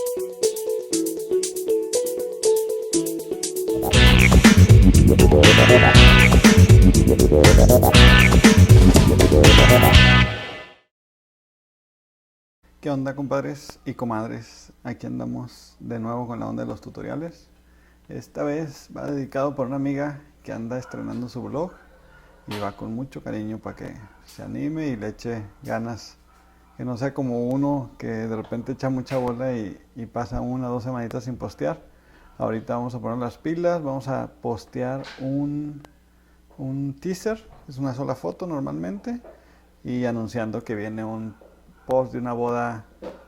¿Qué onda, compadres y comadres? Aquí andamos de nuevo con la onda de los tutoriales. Esta vez va dedicado por una amiga que anda estrenando su blog y va con mucho cariño para que se anime y le eche ganas. Que no sea como uno que de repente echa mucha bola y pasa 1 o 2 semanitas sin postear. Ahorita vamos a poner las pilas, vamos a postear un teaser, es una sola foto normalmente, y anunciando que viene un post de una boda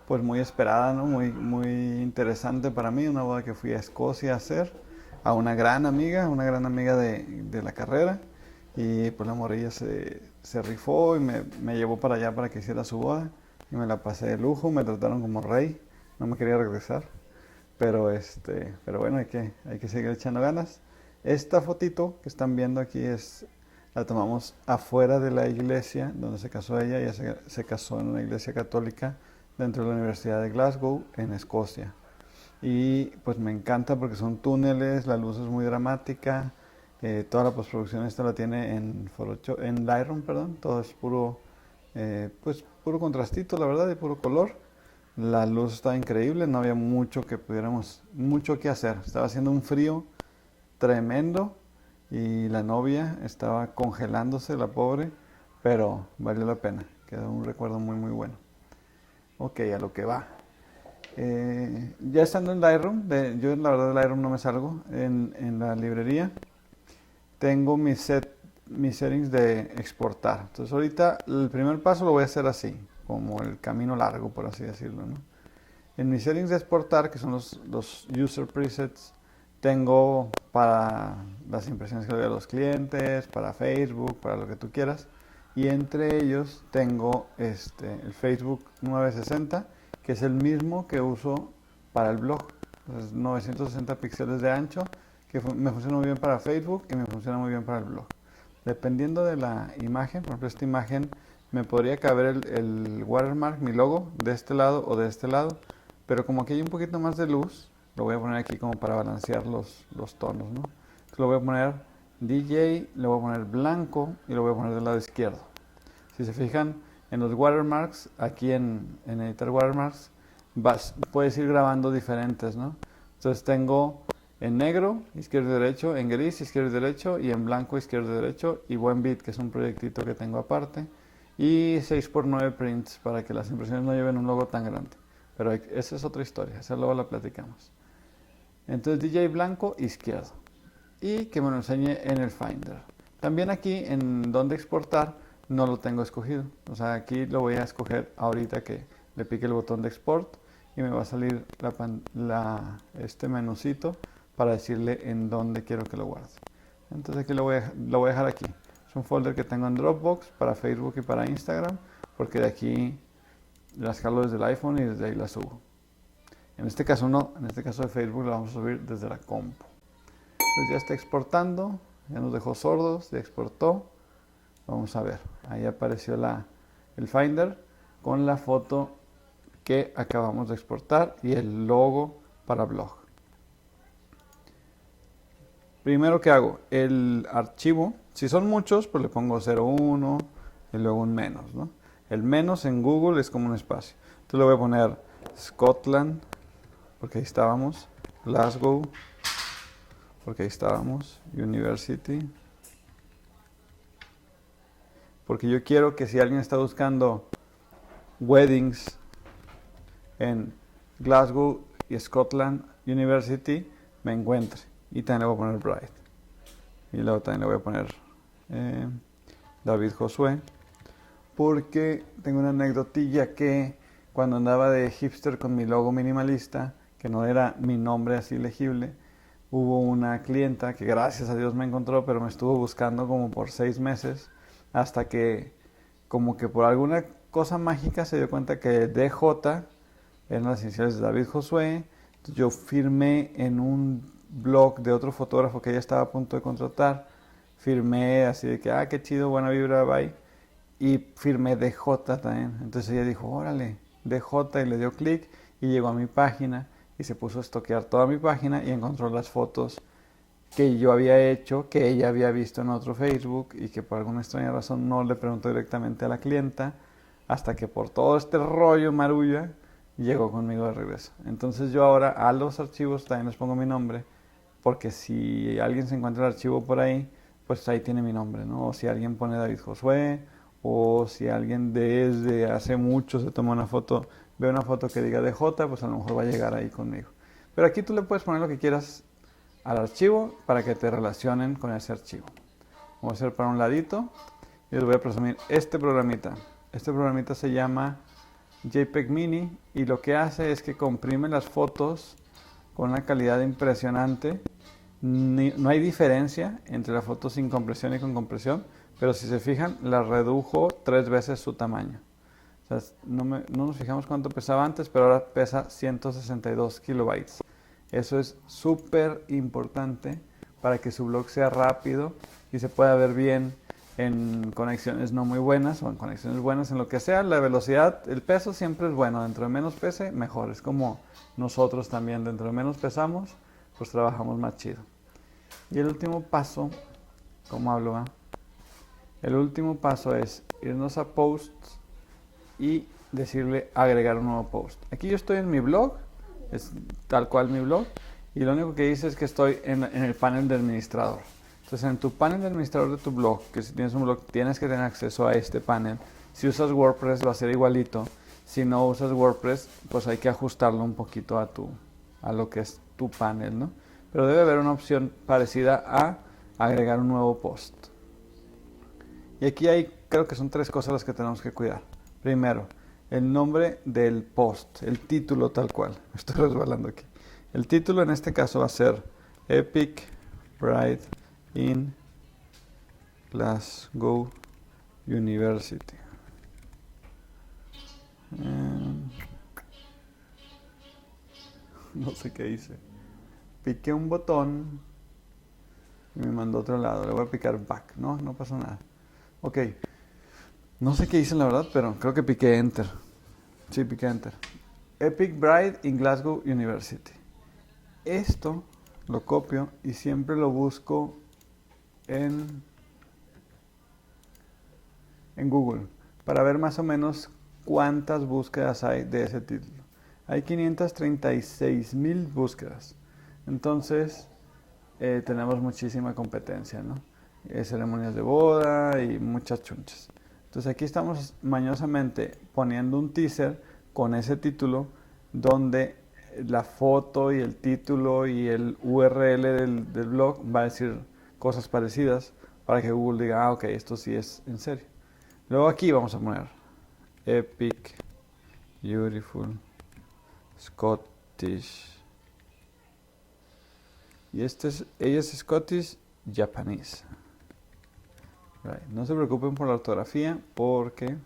pues muy esperada, ¿no? Muy interesante para mí, una boda que fui a Escocia a hacer, a una gran amiga de la carrera, y pues la morrilla se rifó y me llevó para allá para que hiciera su boda, y me la pasé de lujo, me trataron como rey, no me quería regresar, pero bueno, hay que seguir echando ganas. Esta fotito que están viendo aquí la tomamos afuera de la iglesia donde se casó ella. Ella se casó en una iglesia católica dentro de la Universidad de Glasgow, en Escocia. Y pues me encanta porque son túneles, la luz es muy dramática, toda la postproducción esta la tiene en Lightroom, perdón, todo es pues puro contrastito, la verdad, y puro color. La luz estaba increíble, no había mucho que hacer. Estaba haciendo un frío tremendo y la novia estaba congelándose, la pobre, pero valió la pena. Quedó un recuerdo muy bueno. Ok, a lo que va. Ya estando en Lightroom, yo la verdad de Lightroom no me salgo, en la librería tengo mis settings de exportar. Entonces ahorita el primer paso lo voy a hacer así, como el camino largo, por así decirlo, ¿no? En mis settings de exportar, que son los user presets, tengo para las impresiones que le doy a los clientes, para Facebook, para lo que tú quieras. Y entre ellos tengo el Facebook 960, que es el mismo que uso para el blog. Entonces, 960 píxeles de ancho, que me funciona muy bien para Facebook y me funciona muy bien para el blog. Dependiendo de la imagen, por ejemplo, esta imagen me podría caber el watermark, mi logo, de este lado o de este lado, pero como aquí hay un poquito más de luz, lo voy a poner aquí como para balancear los tonos, ¿no? Entonces lo voy a poner DJ, le voy a poner blanco y lo voy a poner del lado izquierdo. Si se fijan en los watermarks, aquí en editar watermarks, puedes ir grabando diferentes, ¿no? Entonces tengo en negro, izquierdo y derecho, en gris, izquierdo y derecho, y en blanco, izquierdo y derecho, y Buenbit, que es un proyectito que tengo aparte, y 6x9 prints para que las impresiones no lleven un logo tan grande. Pero esa es otra historia, esa luego la platicamos. Entonces DJ blanco, izquierdo. Y que me lo enseñe en el Finder. También aquí en donde exportar no lo tengo escogido. O sea, aquí lo voy a escoger ahorita que le pique el botón de export y me va a salir este menucito para decirle en dónde quiero que lo guarde. Entonces aquí lo voy a dejar aquí. Es un folder que tengo en Dropbox para Facebook y para Instagram, porque de aquí las jalo desde el iPhone y desde ahí las subo. En este caso no, en este caso de Facebook la vamos a subir desde la compu. Entonces ya está exportando, ya nos dejó sordos, ya exportó. Vamos a ver, ahí apareció el Finder con la foto que acabamos de exportar y el logo para blog. Primero que hago, el archivo, si son muchos, pues le pongo 01 y luego un menos, ¿no? El menos en Google es como un espacio. Entonces le voy a poner Scotland, porque ahí estábamos, Glasgow, porque ahí estábamos, University. Porque yo quiero que si alguien está buscando weddings en Glasgow y Scotland University, me encuentre. Y también le voy a poner Bride. Y luego también le voy a poner David Josué. Porque tengo una anécdotilla que cuando andaba de hipster con mi logo minimalista, que no era mi nombre así legible, hubo una clienta que gracias a Dios me encontró, pero me estuvo buscando como por 6 meses, hasta que como que por alguna cosa mágica se dio cuenta que DJ eran las iniciales de David Josué. Entonces yo firmé en un blog de otro fotógrafo que ella estaba a punto de contratar, firmé así de que, qué chido, buena vibra, bye, y firmé DJ también. Entonces ella dijo, órale, DJ, y le dio clic y llegó a mi página y se puso a estoquear toda mi página y encontró las fotos que yo había hecho, que ella había visto en otro Facebook y que por alguna extraña razón no le preguntó directamente a la clienta, hasta que por todo este rollo marulla llegó conmigo de regreso. Entonces yo ahora a los archivos también les pongo mi nombre, porque si alguien se encuentra el archivo por ahí, pues ahí tiene mi nombre, ¿no? O si alguien pone David Josué, o si alguien desde hace mucho se toma una foto, ve una foto que diga DJ, pues a lo mejor va a llegar ahí conmigo. Pero aquí tú le puedes poner lo que quieras al archivo para que te relacionen con ese archivo. Vamos a hacer para un ladito y les voy a presumir este programita. Este programita se llama JPEG Mini y lo que hace es que comprime las fotos con una calidad impresionante. No hay diferencia entre la foto sin compresión y con compresión, pero si se fijan, la redujo 3 veces su tamaño. O sea, no nos fijamos cuánto pesaba antes, pero ahora pesa 162 kilobytes. Eso es súper importante para que su blog sea rápido y se pueda ver bien en conexiones no muy buenas o en conexiones buenas, en lo que sea. La velocidad, el peso siempre es bueno. Dentro de menos pese, mejor. Es como nosotros también. Dentro de menos pesamos, pues trabajamos más chido. Y el último paso, ¿cómo hablo? El último paso es irnos a Posts y decirle agregar un nuevo post. Aquí yo estoy en mi blog, es tal cual mi blog, y lo único que dice es que estoy en el panel de administrador. Entonces en tu panel de administrador de tu blog, que si tienes un blog tienes que tener acceso a este panel. Si usas WordPress va a ser igualito. Si no usas WordPress, pues hay que ajustarlo un poquito a lo que es tu panel, ¿no? Pero debe haber una opción parecida a agregar un nuevo post. Y aquí creo que son 3 cosas las que tenemos que cuidar. Primero, el nombre del post, el título tal cual. Me estoy resbalando aquí. El título en este caso va a ser Epic Bride in Glasgow University. No sé qué hice. Piqué un botón y me mandó a otro lado. Le voy a picar back. No pasa nada. Ok. No sé qué hice la verdad, pero creo que piqué enter. Sí, piqué enter. Epic Bride in Glasgow University. Esto lo copio y siempre lo busco en Google para ver más o menos cuántas búsquedas hay de ese título. Hay 536,000 búsquedas. Entonces, tenemos muchísima competencia, ¿no? Ceremonias de boda y muchas chunchas. Entonces aquí estamos mañosamente poniendo un teaser con ese título donde la foto y el título y el URL del blog va a decir cosas parecidas para que Google diga, ok, esto sí es en serio. Luego aquí vamos a poner Epic, Beautiful, Scottish. Y ella es Scottish Japanese. Right. No se preocupen por la ortografía porque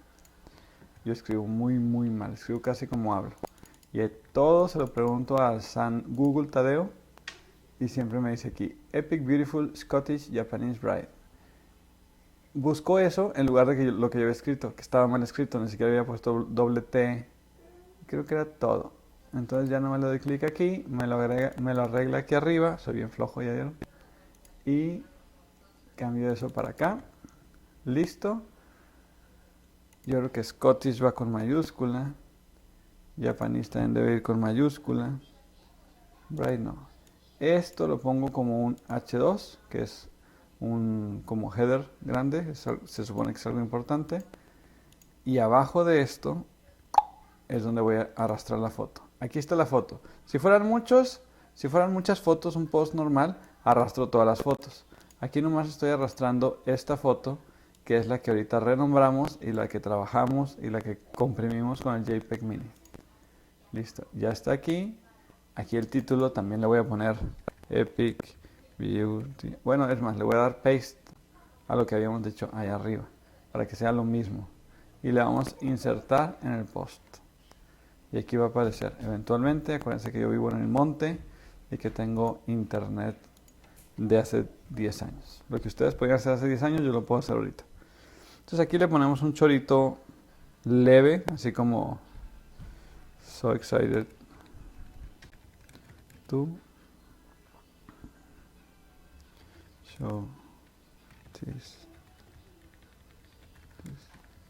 yo escribo muy mal, escribo casi como hablo. Y todo se lo pregunto al San Google Tadeo y siempre me dice aquí Epic Beautiful Scottish Japanese Bride. Buscó eso en lugar de lo que yo había escrito, que estaba mal escrito, ni siquiera había puesto doble T. Creo que era todo. Entonces ya no me le doy clic aquí, me lo arregla aquí arriba, soy bien flojo ya vieron. Y cambio eso para acá. Listo. Yo creo que Scottish va con mayúscula. Japanese también debe ir con mayúscula. Bride no. Esto lo pongo como un H2, que es un como header grande, se supone que es algo importante. Y abajo de esto es donde voy a arrastrar la foto. Aquí está la foto. Si fueran muchas fotos, un post normal, arrastro todas las fotos. Aquí nomás estoy arrastrando esta foto, que es la que ahorita renombramos y la que trabajamos y la que comprimimos con el JPEG Mini. Listo, ya está aquí. Aquí el título también le voy a poner Epic Beauty. Bueno, es más, le voy a dar paste a lo que habíamos dicho ahí arriba, para que sea lo mismo. Y le vamos a insertar en el post. Y aquí va a aparecer eventualmente. Acuérdense que yo vivo en el monte y que tengo internet de hace 10 años. Lo que ustedes podían hacer hace 10 años, yo lo puedo hacer ahorita. Entonces aquí le ponemos un chorito leve, así como So excited to show this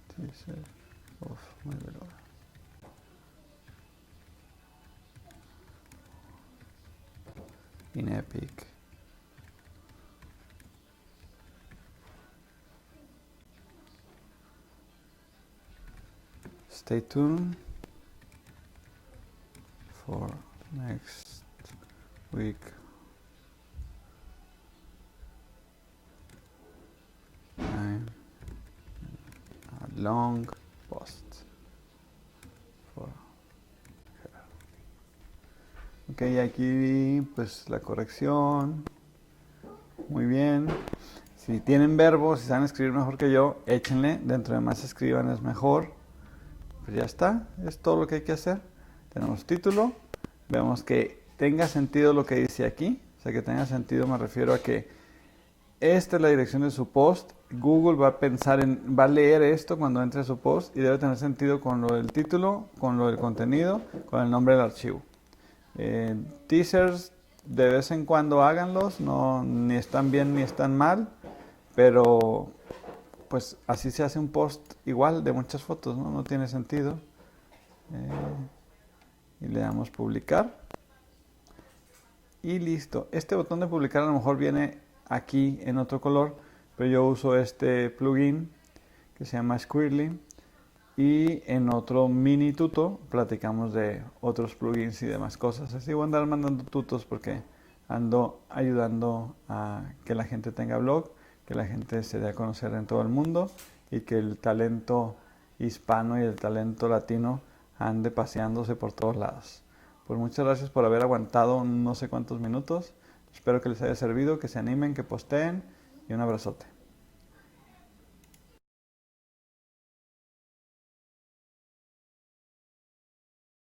teaser of my blog. In Epic. Stay tuned for next week. I'm a long post for her. Ok, aquí pues la corrección. Muy bien. Si tienen verbos, si saben escribir mejor que yo, échenle. Dentro de más escriban es mejor. Pues ya está, es todo lo que hay que hacer. Tenemos título. Vemos que tenga sentido lo que dice aquí. O sea, que tenga sentido me refiero a que esta es la dirección de su post. Google va a leer esto cuando entre a su post y debe tener sentido con lo del título, con lo del contenido, con el nombre del archivo. Teasers de vez en cuando háganlos, no, ni están bien ni están mal, pero pues así se hace un post igual de muchas fotos, no tiene sentido. Y le damos publicar y listo. Este botón de publicar a lo mejor viene aquí en otro color, pero yo uso este plugin que se llama Squirrely. Y en otro mini tuto platicamos de otros plugins y demás cosas. Así voy a andar mandando tutos porque ando ayudando a que la gente tenga blog, que la gente se dé a conocer en todo el mundo y que el talento hispano y el talento latino ande paseándose por todos lados. Pues muchas gracias por haber aguantado no sé cuántos minutos. Espero que les haya servido, que se animen, que posteen y un abrazote.